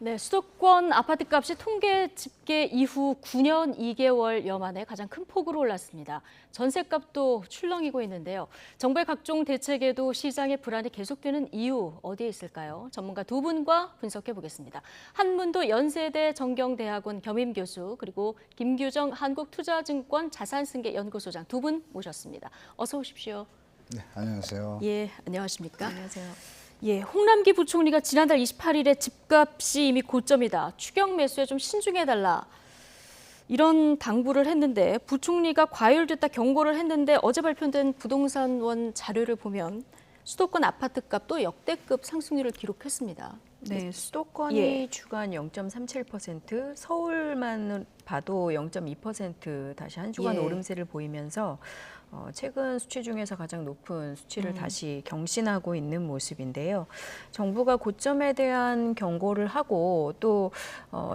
네, 수도권 아파트값이 통계 집계 이후 9년 2개월여 만에 가장 큰 폭으로 올랐습니다. 전셋값도 출렁이고 있는데요. 정부의 각종 대책에도 시장의 불안이 계속되는 이유 어디에 있을까요? 전문가 두 분과 분석해 보겠습니다. 한문도 연세대 정경대학원 겸임 교수 그리고 김규정 한국투자증권 자산승계연구소장 두 분 모셨습니다. 어서 오십시오. 네, 안녕하세요. 예, 안녕하십니까? 안녕하세요. 예, 홍남기 부총리가 지난달 28일에 집값이 이미 고점이다. 추경 매수에 좀 신중해달라. 이런 당부를 했는데 부총리가 과열됐다 경고를 했는데 어제 발표된 부동산원 자료를 보면 수도권 아파트 값도 역대급 상승률을 기록했습니다. 네, 수도권이 예. 주간 0.37%, 서울만 봐도 0.2% 다시 한 주간 예. 오름세를 보이면서 최근 수치 중에서 가장 높은 수치를 다시 경신하고 있는 모습인데요. 정부가 고점에 대한 경고를 하고 또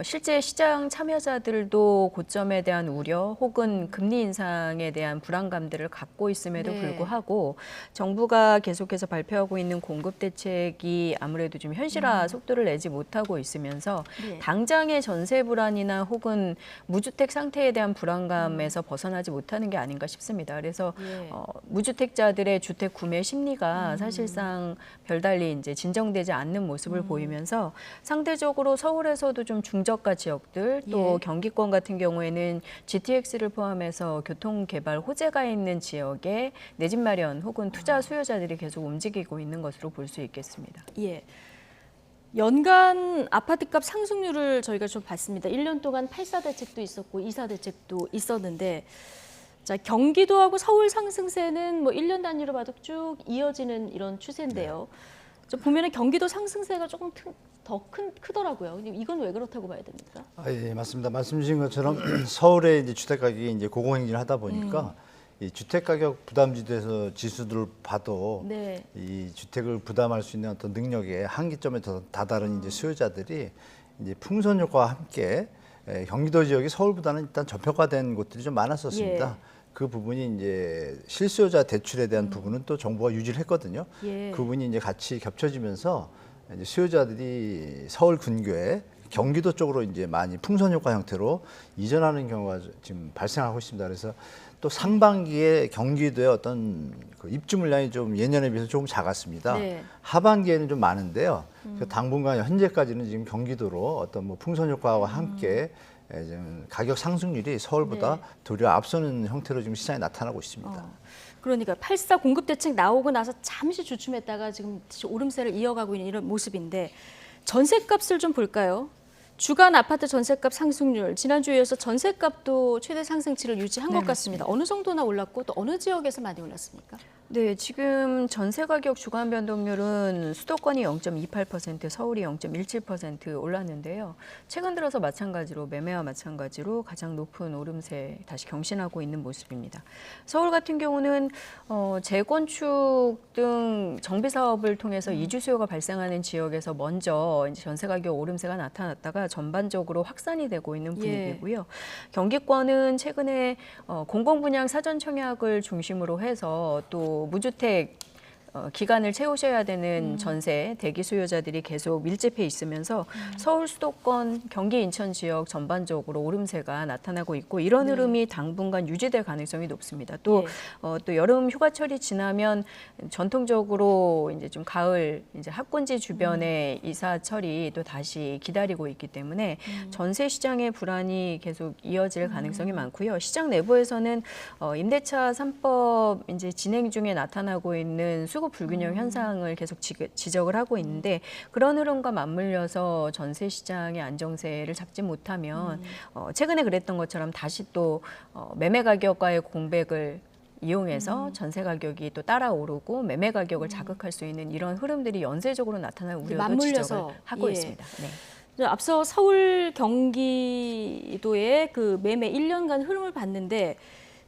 실제 시장 참여자들도 고점에 대한 우려 혹은 금리 인상에 대한 불안감들을 갖고 있음에도 네. 불구하고 정부가 계속해서 발표하고 있는 공급 대책이 아무래도 좀 현실화 속도를 내지 못하고 있으면서 네. 당장의 전세 불안이나 혹은 무주택 상태에 대한 불안감에서 벗어나지 못하는 게 아닌가 싶습니다. 그래서 예. 무주택자들의 주택 구매 심리가 사실상 별달리 이제 진정되지 않는 모습을 보이면서 상대적으로 서울에서도 좀 중저가 지역들 또 예. 경기권 같은 경우에는 GTX를 포함해서 교통 개발 호재가 있는 지역에 내 집 마련 혹은 투자 수요자들이 계속 움직이고 있는 것으로 볼 수 있겠습니다. 예. 연간 아파트값 상승률을 저희가 좀 봤습니다. 1년 동안 8사 대책도 있었고 2사 대책도 있었는데 자, 경기도하고 서울 상승세는 뭐 1년 단위로 봐도 쭉 이어지는 이런 추세인데요. 좀 보면은 경기도 상승세가 조금 더 크더라고요. 이건 왜 그렇다고 봐야 됩니까? 예, 맞습니다. 말씀 주신 것처럼 서울의 이제 주택 가격이 이제 고공행진을 하다 보니까 이 주택 가격 부담지대에서 지수들을 봐도 네. 이 주택을 부담할 수 있는 어떤 능력의 한계점에 다다른 이제 수요자들이 이제 풍선 효과와 함께 경기도 지역이 서울보다는 일단 저평가된 곳들이 좀 많았었습니다. 예. 그 부분이 이제 실수요자 대출에 대한 부분은 또 정부가 유지를 했거든요. 예. 그 부분이 이제 같이 겹쳐지면서 이제 수요자들이 서울 근교에 경기도 쪽으로 이제 많이 풍선 효과 형태로 이전하는 경우가 지금 발생하고 있습니다. 그래서 또 상반기에 경기도의 어떤 그 입주 물량이 좀 예년에 비해서 조금 작았습니다. 네. 하반기에는 좀 많은데요. 그래서 당분간 현재까지는 지금 경기도로 어떤 뭐 풍선 효과와 함께 지금 가격 상승률이 서울보다 네. 도리어 앞서는 형태로 지금 시장에 나타나고 있습니다. 그러니까 8사 공급 대책 나오고 나서 잠시 주춤했다가 지금 다시 오름세를 이어가고 있는 이런 모습인데 전셋값을 좀 볼까요? 주간 아파트 전셋값 상승률 지난주에 이어서 전셋값도 최대 상승치를 유지한 것 같습니다. 어느 정도나 올랐고 또 어느 지역에서 많이 올랐습니까? 네, 지금 전세 가격 주간 변동률은 수도권이 0.28%, 서울이 0.17% 올랐는데요. 최근 들어서 마찬가지로 매매와 마찬가지로 가장 높은 오름세 다시 경신하고 있는 모습입니다. 서울 같은 경우는 재건축 등 정비 사업을 통해서 이주 수요가 발생하는 지역에서 먼저 이제 전세 가격 오름세가 나타났다가 전반적으로 확산이 되고 있는 분위기고요. 경기권은 최근에 공공분양 사전 청약을 중심으로 해서 또 무주택 기간을 채우셔야 되는 전세 대기 수요자들이 계속 밀집해 있으면서 서울 수도권, 경기 인천 지역 전반적으로 오름세가 나타나고 있고 이런 흐름이 당분간 유지될 가능성이 높습니다. 또 여름 휴가철이 지나면 전통적으로 이제 좀 가을 이제 합군지 주변의 이사철이 또 다시 기다리고 있기 때문에 전세 시장의 불안이 계속 이어질 가능성이 많고요. 시장 내부에서는 임대차 3법 이제 진행 중에 나타나고 있는 수급 불균형 현상을 계속 지적을 하고 있는데 그런 흐름과 맞물려서 전세 시장의 안정세를 잡지 못하면 최근에 그랬던 것처럼 다시 또 매매 가격과의 공백을 이용해서 전세 가격이 또 따라 오르고 매매 가격을 자극할 수 있는 이런 흐름들이 연쇄적으로 나타날 우려도 맞물려서 지적을 하고 예. 있습니다. 네. 앞서 서울 경기도의 그 매매 1년간 흐름을 봤는데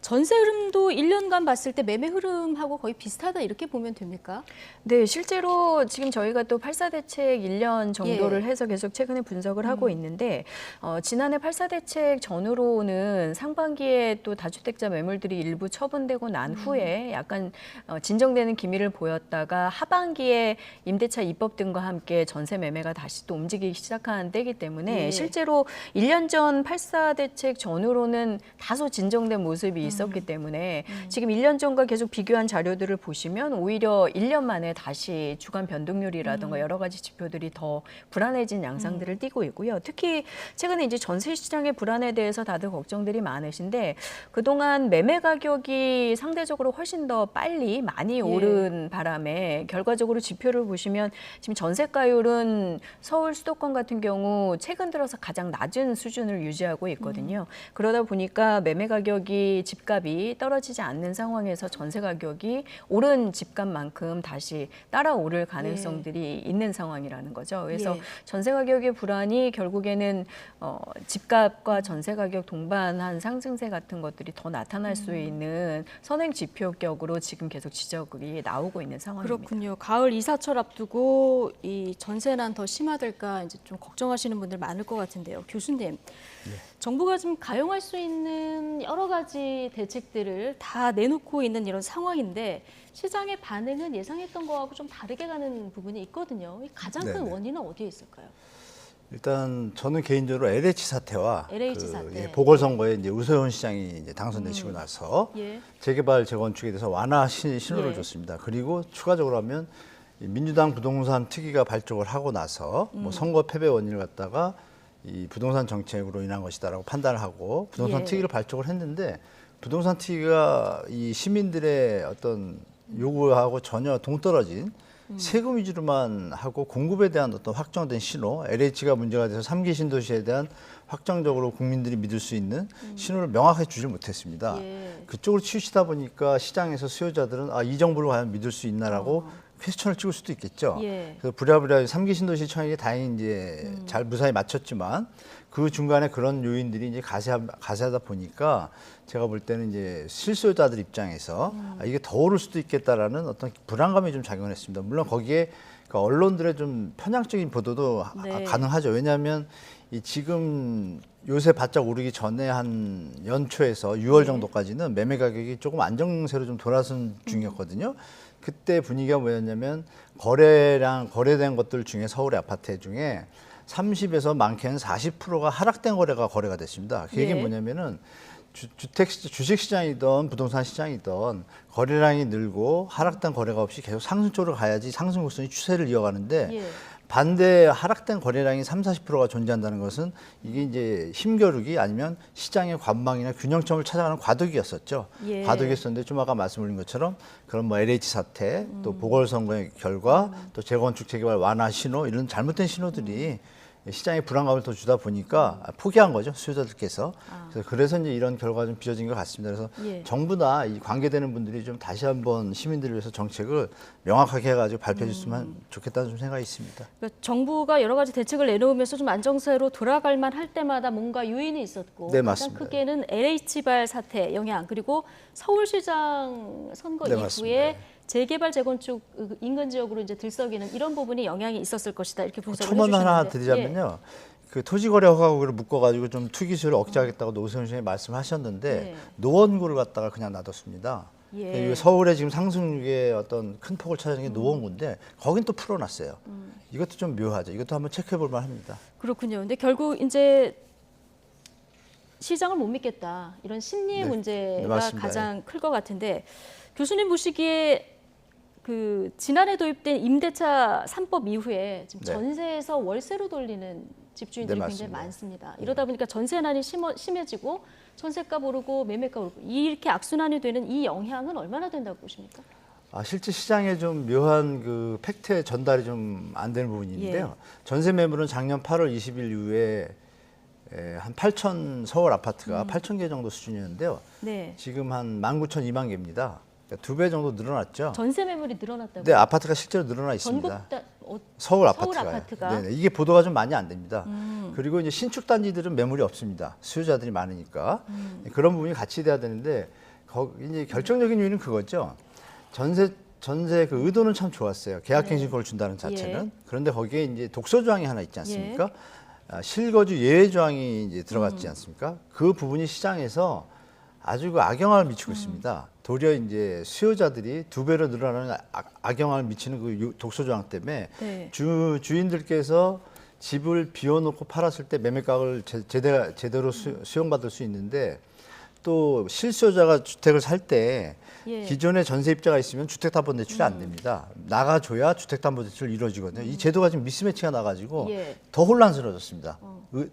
전세 흐름도 1년간 봤을 때 매매 흐름하고 거의 비슷하다 이렇게 보면 됩니까? 네, 실제로 지금 저희가 또 8사 대책 1년 정도를 해서 계속 최근에 분석을 하고 있는데 지난해 8사 대책 전후로는 상반기에 또 다주택자 매물들이 일부 처분되고 난 후에 약간 진정되는 기미를 보였다가 하반기에 임대차 입법 등과 함께 전세 매매가 다시 또 움직이기 시작한 때이기 때문에 실제로 1년 전 8사 대책 전후로는 다소 진정된 모습이 있었기 때문에 지금 1년 전과 계속 비교한 자료들을 보시면 오히려 1년 만에 다시 주간 변동률이라든가 여러 가지 지표들이 더 불안해진 양상들을 띠고 있고요. 특히 최근에 이제 전세 시장의 불안에 대해서 다들 걱정들이 많으신데 그동안 매매 가격이 상대적으로 훨씬 더 빨리 많이 오른 바람에 결과적으로 지표를 보시면 지금 전세가율은 서울 수도권 같은 경우 최근 들어서 가장 낮은 수준을 유지하고 있거든요. 그러다 보니까 매매 가격이 집값이 떨어지지 않는 상황에서 전세 가격이 오른 집값만큼 다시 따라오를 가능성들이 있는 상황이라는 거죠. 그래서 전세 가격의 불안이 결국에는 집값과 전세 가격 동반한 상승세 같은 것들이 더 나타날 수 있는 선행 지표격으로 지금 계속 지적이 나오고 있는 상황입니다. 그렇군요. 가을 이사철 앞두고 이 전세난 더 심화될까 이제 좀 걱정하시는 분들 많을 것 같은데요. 교수님, 정부가 지금 가용할 수 있는 여러 가지 대책들을 다 내놓고 있는 이런 상황인데 시장의 반응은 예상했던 거하고 좀 다르게 가는 부분이 있거든요. 가장 큰 네네. 원인은 어디에 있을까요? 일단 저는 개인적으로 LH 사태와 LH 사태. 보궐선거에 이제 우서현 시장이 이제 당선되시고 나서 예. 재개발 재건축에 대해서 완화 신호를 줬습니다. 그리고 추가적으로 하면 이 민주당 부동산 특위가 발족을 하고 나서 뭐 선거 패배 원인을 갖다가 이 부동산 정책으로 인한 것이다라고 판단을 하고 부동산 특위를 발족을 했는데 부동산 특위가 이 시민들의 어떤 요구하고 전혀 동떨어진 세금 위주로만 하고 공급에 대한 어떤 확정된 신호, LH가 문제가 돼서 3기 신도시에 대한 확정적으로 국민들이 믿을 수 있는 신호를 명확하게 주지 못했습니다. 그쪽으로 치우치다 보니까 시장에서 수요자들은 이 정부를 과연 믿을 수 있나라고 퀘스천을 찍을 수도 있겠죠. 그래서 부랴부랴 3기 신도시 청약이 다행히 이제 잘 무사히 마쳤지만 그 중간에 그런 요인들이 이제 가세하다 보니까 제가 볼 때는 이제 실수요자들 입장에서 이게 더 오를 수도 있겠다라는 어떤 불안감이 좀 작용했습니다. 물론 거기에 그 언론들의 좀 편향적인 보도도 가능하죠. 왜냐하면 이 지금 요새 바짝 오르기 전에 한 연초에서 6월 정도까지는 매매 가격이 조금 안정세로 좀 돌아선 중이었거든요. 그때 분위기가 뭐였냐면 거래된 것들 중에 서울의 아파트 중에 30에서 많게는 40%가 하락된 거래가 됐습니다. 그 얘기는 뭐냐면은 주식 시장이든 부동산 시장이든 거래량이 늘고 하락된 거래가 없이 계속 상승 쪽으로 가야지 상승 곡선이 추세를 이어가는데 반대 하락된 거래량이 30~40%가 존재한다는 것은 이게 이제 힘겨루기 아니면 시장의 관망이나 균형점을 찾아가는 과도기였었죠. 과도기였었는데 좀 아까 말씀드린 것처럼 그런 뭐 LH 사태 또 보궐선거의 결과 또 재건축 재개발 완화 신호 이런 잘못된 신호들이 시장에 불안감을 더 주다 보니까 포기한 거죠, 수요자들께서. 그래서 이제 이런 결과가 좀 빚어진 것 같습니다. 그래서 정부나 이 관계되는 분들이 좀 다시 한번 시민들을 위해서 정책을 명확하게 해가지고 발표해 줬으면 좋겠다는 좀 생각이 있습니다. 그러니까 정부가 여러 가지 대책을 내놓으면서 좀 안정세로 돌아갈 만할 때마다 뭔가 요인이 있었고 네, 가장 맞습니다. 크게는 LH발 사태 영향 그리고 서울시장 선거 네, 이후에 맞습니다. 재개발 재건축 인근 지역으로 이제 들썩이는 이런 부분이 영향이 있었을 것이다 이렇게 분석을 첨언 해주셨는데 하나 드리자면요. 그 토지거래 허가구를 묶어가지고 좀 투기수요를 억제하겠다고 노세훈 시장이 말씀하셨는데 노원구를 갖다가 그냥 놔뒀습니다. 서울에 지금 상승률의 어떤 큰 폭을 차지하는 게 노원구인데 거긴 또 풀어놨어요. 이것도 좀 묘하죠. 이것도 한번 체크해볼 만합니다. 그렇군요. 근데 결국 이제 시장을 못 믿겠다 이런 심리의 문제가 맞습니다. 가장 클 것 같은데 교수님 보시기에 그 지난해 도입된 임대차 3법 이후에 지금 전세에서 월세로 돌리는 집주인들이 굉장히 많습니다. 이러다 보니까 전세난이 심해지고 전세값 오르고 매매값 오르고 이렇게 악순환이 되는 이 영향은 얼마나 된다고 보십니까? 실제 시장에 좀 묘한 그 팩트의 전달이 좀 안 되는 부분이 있는데요. 전세 매물은 작년 8월 20일 이후에 한 8천 서울 아파트가 8천 개 정도 수준이었는데요. 지금 한 19,000, 2만 개입니다. 그러니까 2배 정도 늘어났죠. 전세 매물이 늘어났다고요? 네, 아파트가 실제로 늘어나 있습니다. 서울 아파트가요. 아파트가? 네네, 이게 보도가 좀 많이 안 됩니다. 그리고 이제 신축 단지들은 매물이 없습니다. 수요자들이 많으니까 그런 부분이 같이 돼야 되는데 이제 결정적인 이유는 그거죠. 전세 그 의도는 참 좋았어요. 계약갱신권을 준다는 자체는. 그런데 거기에 이제 독소 조항이 하나 있지 않습니까? 실거주 예외 조항이 이제 들어갔지 않습니까? 그 부분이 시장에서 아주 그 악영향을 미치고 있습니다. 도리어 이제 수요자들이 2배로 늘어나는 악영향을 미치는 그 독소 조항 때문에 네. 주인들께서 집을 비워놓고 팔았을 때 매매가격을 제대로 수용받을 수 있는데 또 실수요자가 주택을 살 때 기존에 전세입자가 있으면 주택담보대출이 안 됩니다. 나가줘야 주택담보대출이 이루어지거든요. 이 제도가 지금 미스매치가 나가지고 더 혼란스러워졌습니다.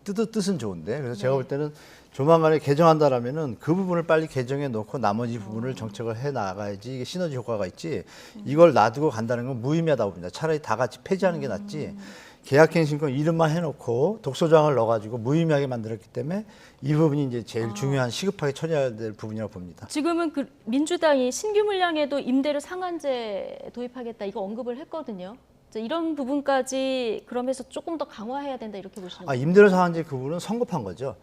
뜻은 좋은데 그래서 제가 볼 때는 조만간에 개정한다라면은 그 부분을 빨리 개정해 놓고 나머지 부분을 정책을 해 나가야지 이게 시너지 효과가 있지 이걸 놔두고 간다는 건 무의미하다고 봅니다. 차라리 다 같이 폐지하는 게 낫지. 계약갱신권 이름만 해놓고 독소조항을 넣어가지고 무의미하게 만들었기 때문에 이 부분이 이제 제일 중요한 시급하게 처리해야 될 부분이라고 봅니다. 지금은 그 민주당이 신규 물량에도 임대료 상한제 도입하겠다 이거 언급을 했거든요. 이런 부분까지 그러면서 조금 더 강화해야 된다 이렇게 보시는 거예요? 임대료 상한제 그 부분은 성급한 거죠.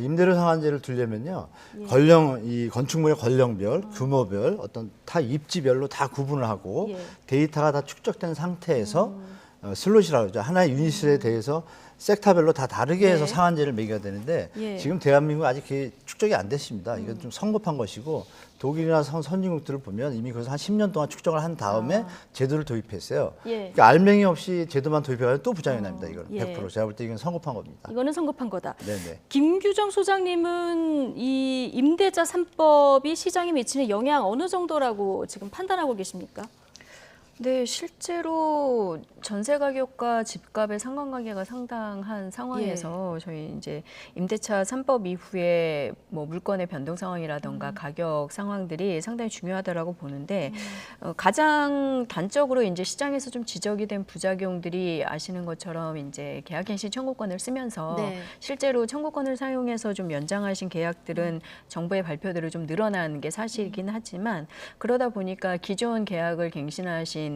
임대료 상한제를 두려면요, 이 건축물의 권령별, 규모별, 어떤 타 입지별로 다 구분을 하고 데이터가 다 축적된 상태에서 슬롯이라고 하죠. 하나의 유닛에 대해서 섹터별로 다 다르게 해서 상한제를 매겨야 되는데 지금 대한민국 아직 그게 축적이 안 됐습니다. 이건 좀 성급한 것이고 독일이나 선진국들을 보면 이미 그래서 한 10년 동안 축적을 한 다음에 제도를 도입했어요. 그러니까 알맹이 없이 제도만 도입해가지고 또 부작용이 납니다. 이건 100%. 제가 볼 때 이건 성급한 겁니다. 이거는 성급한 거다. 네네. 김규정 소장님은 이 임대차 3법이 시장에 미치는 영향 어느 정도라고 지금 판단하고 계십니까? 네, 실제로 전세 가격과 집값의 상관관계가 상당한 상황에서 저희 이제 임대차 3법 이후에 뭐 물건의 변동 상황이라던가 가격 상황들이 상당히 중요하다라고 보는데 가장 단적으로 이제 시장에서 좀 지적이 된 부작용들이 아시는 것처럼 이제 계약갱신 청구권을 쓰면서 실제로 청구권을 사용해서 좀 연장하신 계약들은 정부의 발표대로 좀 늘어난 게 사실이긴 하지만 그러다 보니까 기존 계약을 갱신하신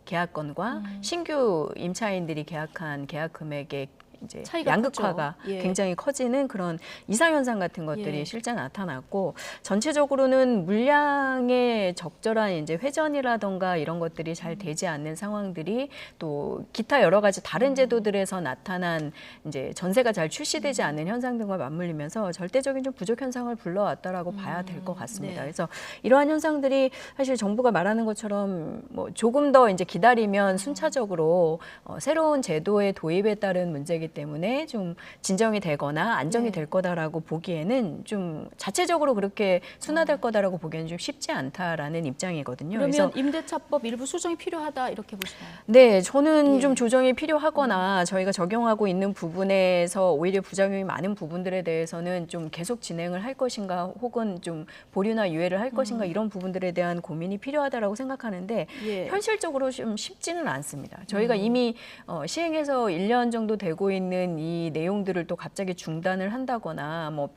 계약건과 신규 임차인들이 계약한 계약 금액의 이제 양극화가 굉장히 커지는 그런 이상현상 같은 것들이 실제 나타났고 전체적으로는 물량의 적절한 이제 회전이라던가 이런 것들이 잘 되지 않는 상황들이 또 기타 여러 가지 다른 제도들에서 나타난 이제 전세가 잘 출시되지 않는 현상 등과 맞물리면서 절대적인 좀 부족 현상을 불러왔다라고 봐야 될 것 같습니다. 그래서 이러한 현상들이 사실 정부가 말하는 것처럼 뭐 조금 더 이제 기다리면 순차적으로 새로운 제도의 도입에 따른 문제이기 때문에 좀 진정이 되거나 안정이 될 거다라고 보기에는 좀 자체적으로 그렇게 순화될 거다라고 보기에는 좀 쉽지 않다라는 입장이거든요. 그러면 그래서 임대차법 일부 수정이 필요하다 이렇게 보시나요? 네, 저는 좀 조정이 필요하거나 저희가 적용하고 있는 부분에서 오히려 부작용이 많은 부분들에 대해서는 좀 계속 진행을 할 것인가 혹은 좀 보류나 유예를 할 것인가 이런 부분들에 대한 고민이 필요하다라고 생각하는데 현실적으로 좀 쉽지는 않습니다. 저희가 이미 시행해서 1년 정도 되고 있는 이 내용들을 또 갑자기 중단을 한다거나 뭐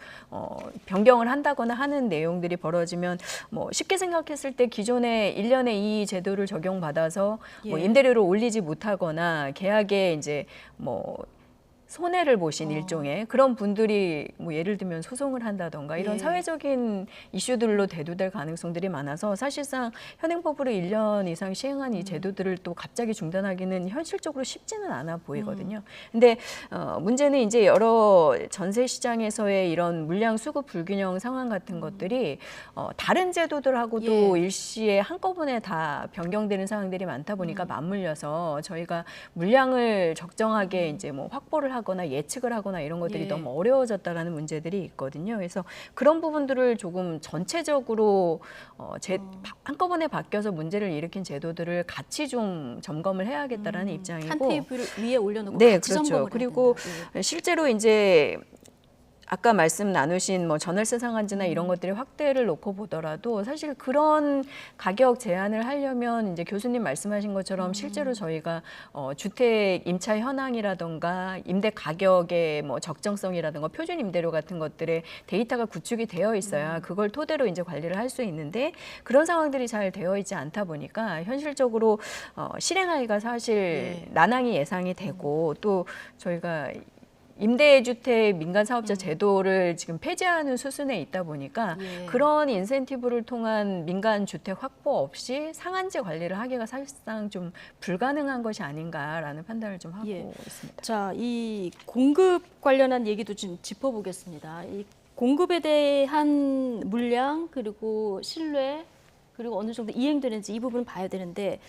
변경을 한다거나 하는 내용들이 벌어지면 뭐 쉽게 생각했을 때 기존에 1년에 이 제도를 적용받아서 뭐 임대료를 올리지 못하거나 계약에 이제 뭐 손해를 보신 일종의 그런 분들이 뭐 예를 들면 소송을 한다던가 이런 사회적인 이슈들로 대두될 가능성들이 많아서 사실상 현행법으로 1년 이상 시행한 이 제도들을 또 갑자기 중단하기는 현실적으로 쉽지는 않아 보이거든요. 근데 문제는 이제 여러 전세 시장에서의 이런 물량 수급 불균형 상황 같은 것들이 다른 제도들하고도 일시에 한꺼번에 다 변경되는 상황들이 많다 보니까 맞물려서 저희가 물량을 적정하게 이제 뭐 확보를 하거나 예측을 하거나 이런 것들이 너무 어려워졌다라는 문제들이 있거든요. 그래서 그런 부분들을 조금 전체적으로 한꺼번에 바뀌어서 문제를 일으킨 제도들을 같이 좀 점검을 해야겠다라는 입장이고 한 테이블 위에 올려놓고 네, 같이 그렇죠. 점검을 그리고 해야 된다. 실제로 이제 아까 말씀 나누신 뭐 전월세 상한제나 이런 것들의 확대를 놓고 보더라도 사실 그런 가격 제한을 하려면 이제 교수님 말씀하신 것처럼 실제로 저희가 주택 임차 현황이라던가 임대 가격의 뭐 적정성이라던가 표준 임대료 같은 것들의 데이터가 구축이 되어 있어야 그걸 토대로 이제 관리를 할 수 있는데 그런 상황들이 잘 되어 있지 않다 보니까 현실적으로 실행하기가 사실 난항이 예상이 되고 또 저희가 임대주택 민간 사업자 제도를 지금 폐지하는 수순에 있다 보니까 예. 그런 인센티브를 통한 민간 주택 확보 없이 상한제 관리를 하기가 사실상 좀 불가능한 것이 아닌가라는 판단을 좀 하고 예. 있습니다. 자, 이 공급 관련한 얘기도 좀 짚어보겠습니다. 이 공급에 대한 물량 그리고 신뢰 그리고 어느 정도 이행되는지 이 부분 봐야 되는데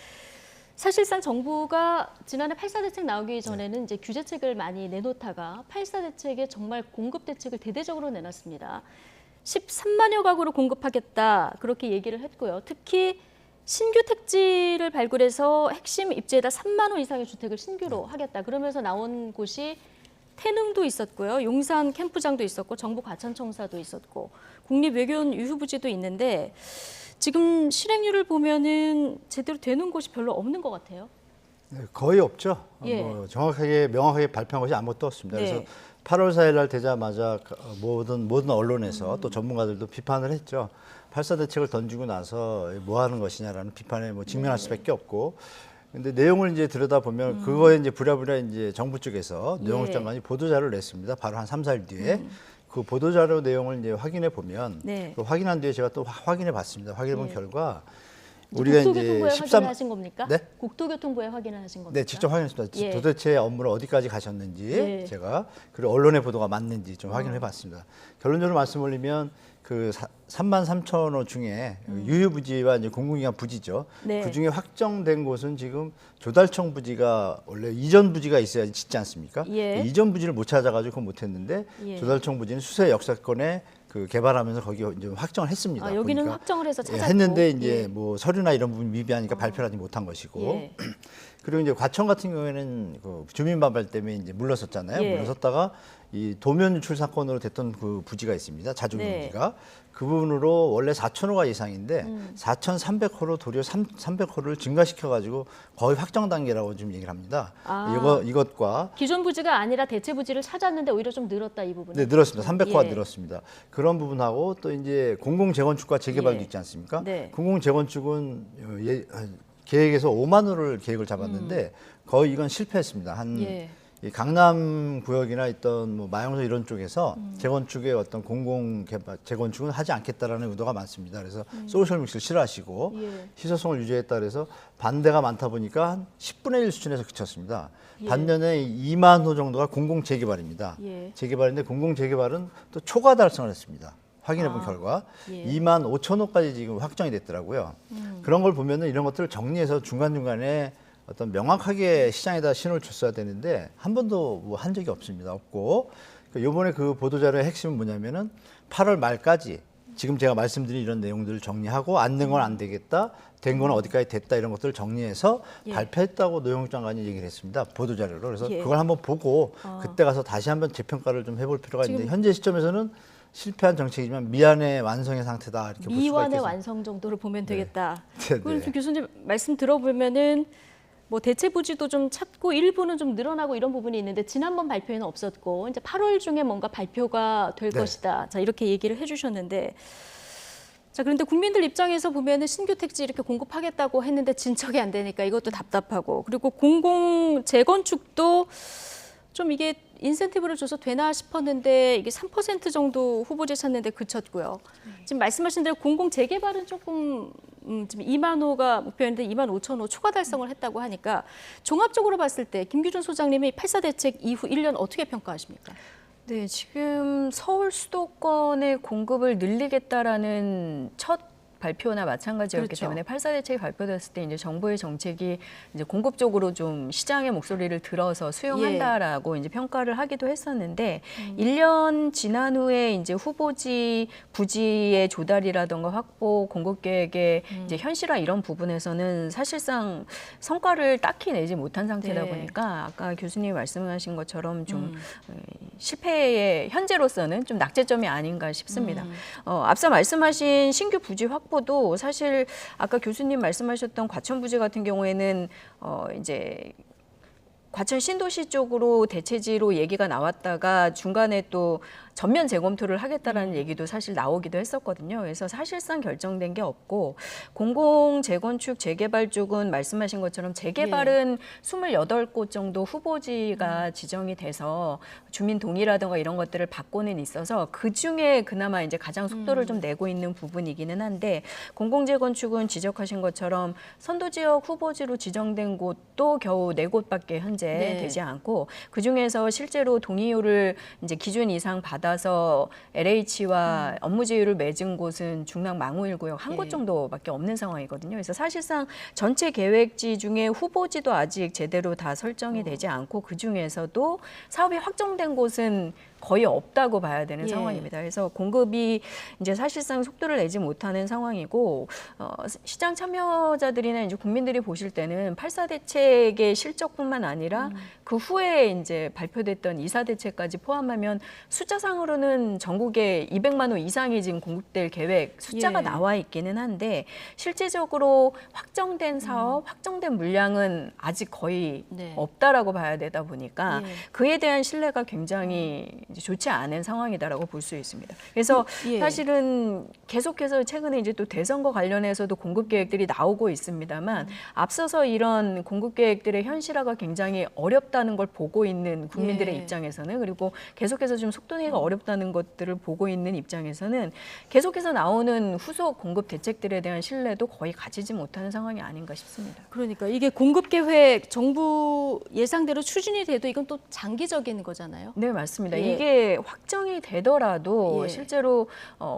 사실상 정부가 지난해 8.4 대책 나오기 전에는 이제 규제책을 많이 내놓다가 8.4 대책에 정말 공급 대책을 대대적으로 내놨습니다. 13만여 가구로 공급하겠다 그렇게 얘기를 했고요. 특히 신규 택지를 발굴해서 핵심 입지에다 3만 호 이상의 주택을 신규로 하겠다. 그러면서 나온 곳이 태릉도 있었고요. 용산 캠프장도 있었고 정부 과천청사도 있었고 국립외교원 유휴부지도 있는데 지금 실행률을 보면은 제대로 되는 곳이 별로 없는 것 같아요. 네, 거의 없죠. 예. 정확하게 명확하게 발표한 것이 아무것도 없습니다. 네. 그래서 8월 4일 날 되자마자 모든 언론에서 또 전문가들도 비판을 했죠. 8.4 대책을 던지고 나서 뭐 하는 것이냐라는 비판에 뭐 직면할 수밖에 없고. 근데 내용을 이제 들여다보면 그거에 이제 부랴부랴 이제 정부 쪽에서 노영욱 예. 장관이 보도자료를 냈습니다. 바로 한 3, 4일 뒤에. 그 보도자료 내용을 이제 확인해 보면 네. 그 확인한 뒤에 제가 또 확인해 봤습니다. 확인해 본 예. 결과 우리가 이제 국토교통부에 13 확인을 하신 겁니까? 네? 국토교통부에 확인을 하신 겁니까? 네, 직접 확인했습니다. 예. 도대체 업무를 어디까지 가셨는지 예. 제가 그리고 언론의 보도가 맞는지 좀 확인해 봤습니다. 결론적으로 말씀드리면 그 3만 3천 호 중에 유휴부지와 이제 공공기관 부지죠. 네. 그 중에 확정된 곳은 지금 조달청 부지가 원래 이전 부지가 있어야지 짓지 않습니까? 예. 이전 부지를 못 찾아가지고 그건 못했는데 예. 조달청 부지는 수세 역사권에 그 개발하면서 거기 이제 확정을 했습니다. 아, 여기는 보니까. 확정을 해서 예, 찾았고. 했는데 이제 예. 뭐 서류나 이런 부분 미비하니까 발표를 하지 못한 것이고. 예. 그리고 이제 과천 같은 경우에는 그 주민 반발 때문에 이제 물러섰잖아요. 예. 물러섰다가 이 도면 유출 사건으로 됐던 그 부지가 있습니다. 자주경 네. 부지가. 그 부분으로 원래 4,000호가 예상인데 4,300호로 도리어 300호를 증가시켜 가지고 거의 확정 단계라고 지금 얘기를 합니다. 아. 이것과 기존 부지가 아니라 대체 부지를 찾았는데 오히려 좀 늘었다 이 부분. 네, 늘었습니다. 300호가 예. 늘었습니다. 그런 부분하고 또 이제 공공 재건축과 재개발도 예. 있지 않습니까? 네. 공공 재건축은 계획에서 5만 호를 계획을 잡았는데 거의 이건 실패했습니다. 예. 이 강남 구역이나 있던 뭐 마용서 이런 쪽에서 재건축의 어떤 공공 개발 재건축은 하지 않겠다라는 의도가 많습니다. 그래서 소셜 믹스를 싫어하시고 예. 희소성을 유지했다 그래서 반대가 많다 보니까 한 10분의 1 수준에서 그쳤습니다. 예. 반면에 2만 호 정도가 공공 재개발입니다. 예. 재개발인데 공공 재개발은 또 초과 달성을 했습니다. 확인해 본 아, 결과 예. 2만 5천 호까지 지금 확정이 됐더라고요. 그런 걸 보면은 이런 것들을 정리해서 중간중간에 어떤 명확하게 시장에다 신호를 줬어야 되는데 한 번도 뭐 한 적이 없습니다. 없고 이번에 그 보도자료의 핵심은 뭐냐면은 8월 말까지 지금 제가 말씀드린 이런 내용들을 정리하고 안 된 건 안 되겠다, 된 건 어디까지 됐다 이런 것들을 정리해서 예. 발표했다고 노영욱 장관이 얘기를 했습니다. 보도자료로. 그래서 예. 그걸 한번 보고 그때 가서 다시 한번 재평가를 좀 해볼 필요가 있는데 현재 시점에서는 실패한 정책이지만 미완의 완성의 상태다 이렇게 볼 수가 미완의 있겠습니다. 완성 정도로 보면 되겠다. 네, 그리고 네. 교수님 말씀 들어보면은 뭐 대체 부지도 좀 찾고 일부는 좀 늘어나고 이런 부분이 있는데 지난번 발표에는 없었고 이제 8월 중에 뭔가 발표가 될 네. 것이다. 자 이렇게 얘기를 해주셨는데 자 그런데 국민들 입장에서 보면은 신규 택지 이렇게 공급하겠다고 했는데 진척이 안 되니까 이것도 답답하고 그리고 공공 재건축도 좀 이게 인센티브를 줘서 되나 싶었는데 이게 3% 정도 후보지 찾는데 그쳤고요. 지금 말씀하신 대로 공공 재개발은 조금 지금 2만 호가 목표였는데 2만 5천 호 초과 달성을 했다고 하니까 종합적으로 봤을 때 김규준 소장님이 8.4 대책 이후 1년 어떻게 평가하십니까? 네, 지금 서울 수도권의 공급을 늘리겠다라는 첫 발표나 마찬가지였기 그렇죠. 때문에 8.4 대책이 발표됐을 때 이제 정부의 정책이 이제 공급 쪽으로 좀 시장의 목소리를 들어서 수용한다라고 이제 평가를 하기도 했었는데 1년 지난 후에 이제 후보지 부지의 조달이라던가 확보 공급 계획의 이제 현실화 이런 부분에서는 사실상 성과를 딱히 내지 못한 상태다 네. 보니까 아까 교수님이 말씀하신 것처럼 좀 실패의 현재로서는 좀 낙제점이 아닌가 싶습니다. 앞서 말씀하신 신규 부지 확보도 사실 아까 교수님 말씀하셨던 과천 부지 같은 경우에는 이제 과천 신도시 쪽으로 대체지로 얘기가 나왔다가 중간에 또 전면 재검토를 하겠다라는 얘기도 사실 나오기도 했었거든요. 그래서 사실상 결정된 게 없고 공공 재건축 재개발 쪽은 말씀하신 것처럼 재개발은 28곳 정도 후보지가 지정이 돼서 주민 동의라든가 이런 것들을 받고는 있어서 그중에 그나마 이제 가장 속도를 좀 내고 있는 부분이기는 한데 공공 재건축은 지적하신 것처럼 선도 지역 후보지로 지정된 곳도 겨우 4곳밖에 현재 되지 않고 그중에서 실제로 동의료를 이제 기준 이상 받아서 LH와 업무 제휴를 맺은 곳은 중랑 망우일구역 한 곳 정도밖에 없는 상황이거든요. 그래서 사실상 전체 계획지 중에 후보지도 아직 제대로 다 설정이 되지 않고 그중에서도 사업이 확정된 곳은 거의 없다고 봐야 되는 상황입니다. 그래서 공급이 이제 사실상 속도를 내지 못하는 상황이고 시장 참여자들이나 이제 국민들이 보실 때는 8.4 대책의 실적뿐만 아니라 그 후에 이제 발표됐던 2.4 대책까지 포함하면 숫자상으로는 전국에 200만 호 이상이 지금 공급될 계획 숫자가 나와 있기는 한데 실제적으로 확정된 사업, 확정된 물량은 아직 거의 없다라고 봐야 되다 보니까 그에 대한 신뢰가 굉장히 이제 좋지 않은 상황이다라고 볼 수 있습니다. 그래서 사실은 계속해서 최근에 이제 또 대선과 관련해서도 공급 계획들이 나오고 있습니다만 앞서서 이런 공급 계획들의 현실화가 굉장히 어렵다는 걸 보고 있는 국민들의 입장에서는 그리고 계속해서 좀 속도내기가 어렵다는 것들을 보고 있는 입장에서는 계속해서 나오는 후속 공급 대책들에 대한 신뢰도 거의 가지지 못하는 상황이 아닌가 싶습니다. 그러니까 이게 공급 계획 정부 예상대로 추진이 돼도 이건 또 장기적인 거잖아요. 네, 맞습니다. 이게 확정이 되더라도 실제로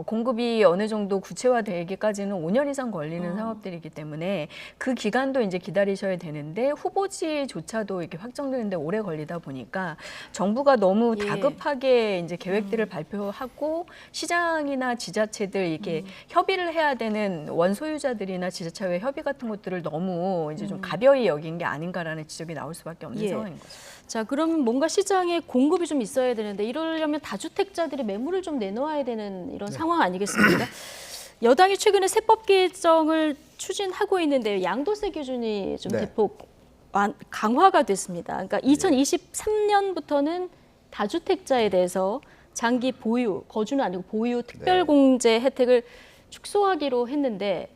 공급이 어느 정도 구체화되기까지는 5년 이상 걸리는 사업들이기 때문에 그 기간도 이제 기다리셔야 되는데 후보지조차도 이렇게 확정되는데 오래 걸리다 보니까 정부가 너무 다급하게 이제 계획들을 발표하고 시장이나 지자체들 이렇게 협의를 해야 되는 원소유자들이나 지자체와의 협의 같은 것들을 너무 이제 좀 가벼이 여긴 게 아닌가라는 지적이 나올 수밖에 없는 상황인 거죠. 자, 그럼 뭔가 시장에 공급이 좀 있어야 되는데 이러려면 다주택자들이 매물을 좀 내놓아야 되는 이런 상황 아니겠습니까? 여당이 최근에 세법 개정을 추진하고 있는데 양도세 기준이 좀 대폭 강화가 됐습니다. 그러니까 2023년부터는 다주택자에 대해서 장기 보유, 거주는 아니고 보유 특별공제 혜택을 축소하기로 했는데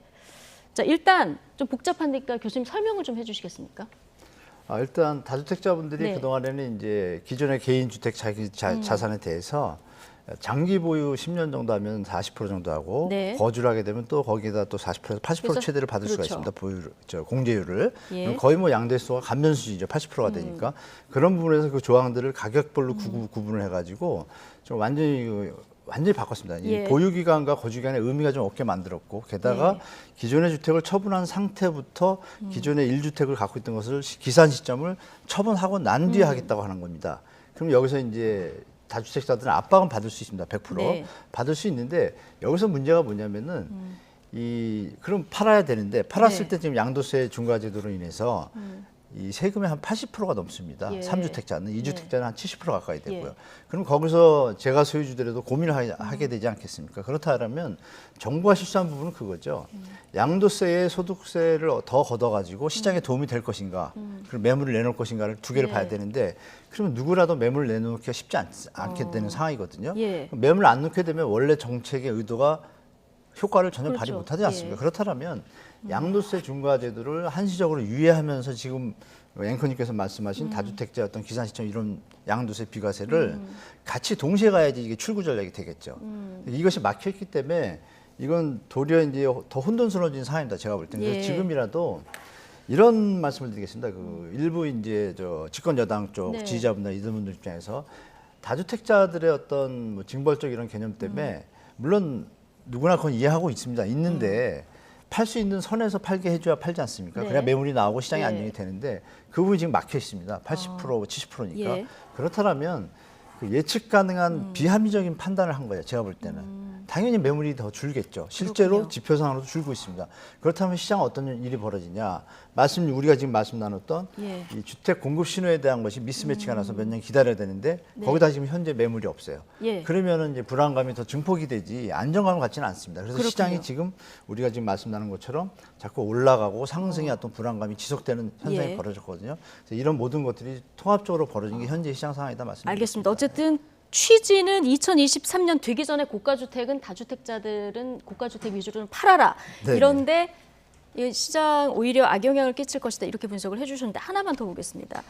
자, 일단 좀 복잡하니까 교수님 설명을 좀 해주시겠습니까? 일단 다주택자분들이 그동안에는 이제 기존의 개인주택 자산에 대해서 장기 보유 10년 정도 하면 40% 정도 하고 거주를 하게 되면 또 거기에다 또 40%에서 80% 최대를 받을 수가 있습니다. 공제율을. 거의 뭐 양대수가 간면수지죠. 80%가 되니까. 그런 부분에서 그 조항들을 가격별로 구분을 해가지고 좀 완전히 바꿨습니다. 이 보유기간과 거주기간의 의미가 좀 없게 만들었고 게다가 기존의 주택을 처분한 상태부터 기존의 1주택을 갖고 있던 것을 기산 시점을 처분하고 난 뒤에 하겠다고 하는 겁니다. 그럼 여기서 이제 다주택자들은 압박은 받을 수 있습니다. 100% 받을 수 있는데 여기서 문제가 뭐냐면은 그럼 팔아야 되는데 팔았을 때 지금 양도세 중과 제도로 인해서 이 세금의 한 80%가 넘습니다. 3주택자는 2주택자는 한 70% 가까이 되고요. 그럼 거기서 제가 소유주더라도 고민을 하게 되지 않겠습니까? 그렇다면 정부가 실수한 부분은 그거죠. 양도세에 소득세를 더 걷어가지고 시장에 도움이 될 것인가, 그리고 매물을 내놓을 것인가를 두 개를 봐야 되는데 그러면 누구라도 매물을 내놓기가 쉽지 않게 되는 상황이거든요. 매물을 안 놓게 되면 원래 정책의 의도가 효과를 전혀 발휘 못하지 않습니까? 그렇다면 양도세 중과 제도를 한시적으로 유예하면서 지금 앵커님께서 말씀하신 다주택자 어떤 기산 시점 이런 양도세 비과세를 같이 동시에 가야지 이게 출구 전략이 되겠죠. 이것이 막혀있기 때문에 이건 도리어 이제 더 혼돈스러워진 상황입니다. 제가 볼 때는. 그래서 지금이라도 이런 말씀을 드리겠습니다. 그 일부 이제 집권 여당 쪽 지지자분들 이런 분들 입장에서 다주택자들의 어떤 뭐 징벌적 이런 개념 때문에 물론 누구나 그건 이해하고 있습니다. 있는데 팔 수 있는 선에서 팔게 해줘야 팔지 않습니까? 그래야 매물이 나오고 시장이 안정이 되는데 그 부분이 지금 막혀 있습니다. 80% 70%니까 그렇다면 그 예측 가능한 비합리적인 판단을 한 거예요. 제가 볼 때는. 당연히 매물이 더 줄겠죠. 실제로 그렇군요. 지표상으로도 줄고 있습니다. 그렇다면 시장 어떤 일이 벌어지냐? 우리가 지금 말씀 나눴던 예. 이 주택 공급 신호에 대한 것이 미스매치가 나서 몇 년 기다려야 되는데 네. 거기다 지금 현재 매물이 없어요. 예. 그러면은 이제 불안감이 더 증폭이 되지 안정감을 갖지는 않습니다. 그래서 그렇군요. 시장이 지금 우리가 지금 말씀 나눈 것처럼 자꾸 올라가고 상승의 어떤 불안감이 지속되는 현상이 예. 벌어졌거든요. 그래서 이런 모든 것들이 통합적으로 벌어진 게 현재 시장 상황이다 말씀드립니다. 알겠습니다. 어쨌든 취지는 2023년 되기 전에 고가주택은 다주택자들은 고가주택 위주로는 팔아라. 네네. 이런데 이 시장 오히려 악영향을 끼칠 것이다. 이렇게 분석을 해주셨는데 하나만 더 보겠습니다.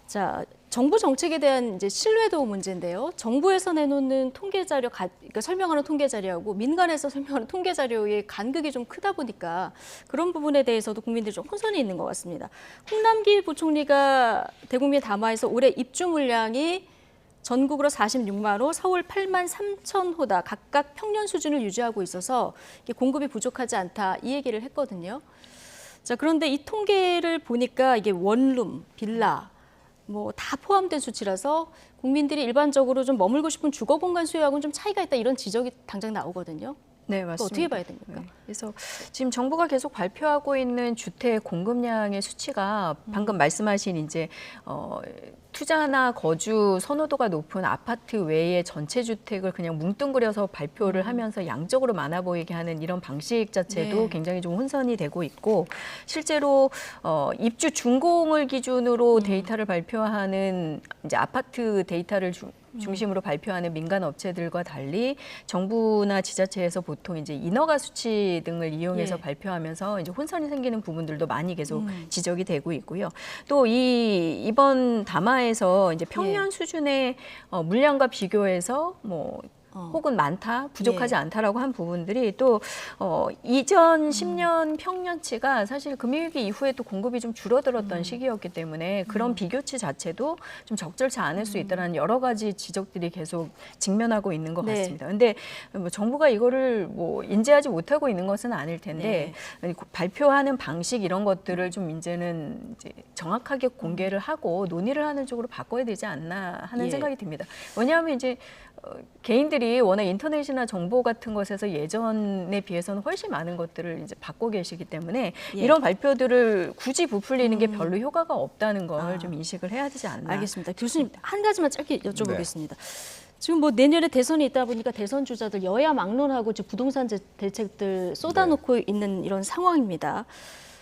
자, 정부 정책에 대한 이제 신뢰도 문제인데요. 정부에서 내놓는 통계 자료, 그러니까 설명하는 통계 자료하고 민간에서 설명하는 통계 자료의 간극이 좀 크다 보니까 그런 부분에 대해서도 국민들이 좀 혼선이 있는 것 같습니다. 홍남기 부총리가 대국민 담화에서 올해 입주 물량이 전국으로 46만 호, 서울 8만 3천 호다 각각 평년 수준을 유지하고 있어서 이게 공급이 부족하지 않다 이 얘기를 했거든요. 자, 그런데 이 통계를 보니까 이게 원룸, 빌라 뭐 다 포함된 수치라서 국민들이 일반적으로 좀 머물고 싶은 주거 공간 수요하고는 좀 차이가 있다 이런 지적이 당장 나오거든요. 네, 그거 맞습니다. 어떻게 봐야 됩니까? 네. 그래서 지금 정부가 계속 발표하고 있는 주택 공급량의 수치가 방금 말씀하신 이제 투자나 거주 선호도가 높은 아파트 외의 전체 주택을 그냥 뭉뚱그려서 발표를 하면서 양적으로 많아 보이게 하는 이런 방식 자체도 네. 굉장히 좀 혼선이 되고 있고 실제로 입주 준공을 기준으로 데이터를 발표하는 이제 아파트 데이터를 중심으로 발표하는 민간 업체들과 달리 정부나 지자체에서 보통 이제 인허가 수치 등을 이용해서 예. 발표하면서 이제 혼선이 생기는 부분들도 많이 계속 지적이 되고 있고요. 또 이번 담화에서 이제 평년 수준의 물량과 비교해서 뭐 혹은 많다, 부족하지 예. 않다라고 한 부분들이 또 이전 10년 평년치가 사실 금융위기 이후에 또 공급이 좀 줄어들었던 시기였기 때문에 그런 비교치 자체도 좀 적절치 않을 수 있다는 여러 가지 지적들이 계속 직면하고 있는 것 네. 같습니다. 근데 뭐 정부가 이거를 뭐 인지하지 못하고 있는 것은 아닐 텐데 발표하는 방식 이런 것들을 좀 이제는 이제 정확하게 공개를 하고 논의를 하는 쪽으로 바꿔야 되지 않나 하는 예. 생각이 듭니다. 왜냐하면 이제 개인들이 워낙 인터넷이나 정보 같은 것에서 예전에 비해서는 훨씬 많은 것들을 이제 받고 계시기 때문에 예. 이런 발표들을 굳이 부풀리는 게 별로 효과가 없다는 걸 좀 인식을 해야 되지 않나. 알겠습니다. 교수님 한 가지만 짧게 여쭤보겠습니다. 지금 뭐 내년에 대선이 있다 보니까 대선 주자들 여야 막론하고 지금 부동산 대책들 쏟아놓고 있는 이런 상황입니다.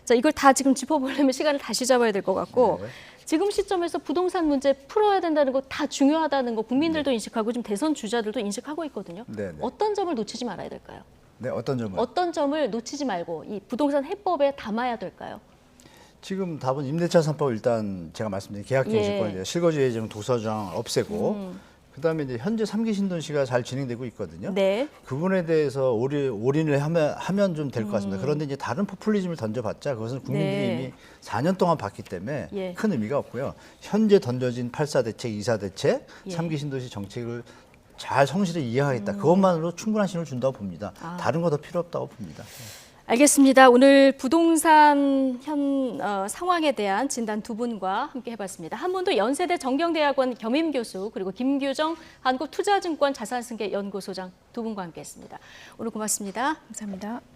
자, 이걸 다 지금 짚어보려면 시간을 다시 잡아야 될 것 같고 네. 지금 시점에서 부동산 문제 풀어야 된다는 거 다 중요하다는 거 국민들도 인식하고 지금 대선 주자들도 인식하고 있거든요. 네, 네. 어떤 점을 놓치지 말아야 될까요? 네, 어떤 점을? 어떤 점을 놓치지 말고 이 부동산 해법에 담아야 될까요? 지금 답은 임대차 3법 일단 제가 말씀드린 계약갱신권에 대해 실거주 예정 도서장 없애고 그다음에 이제 현재 3기 신도시가 잘 진행되고 있거든요. 네. 그 부분에 대해서 올인을 하면 좀 될 것 같습니다. 그런데 이제 다른 포퓰리즘을 던져봤자 그것은 국민들이 네. 이미 4년 동안 봤기 때문에 예. 큰 의미가 없고요. 현재 던져진 8사 대책, 2사 대책, 예. 3기 신도시 정책을 잘 성실히 이해하겠다. 그것만으로 충분한 신호를 준다고 봅니다. 다른 거 더 필요 없다고 봅니다. 알겠습니다. 오늘 부동산 상황에 대한 진단 두 분과 함께 해봤습니다. 한 분도 연세대 정경대학원 겸임 교수 그리고 김규정 한국투자증권 자산승계연구소장 두 분과 함께했습니다. 오늘 고맙습니다. 감사합니다.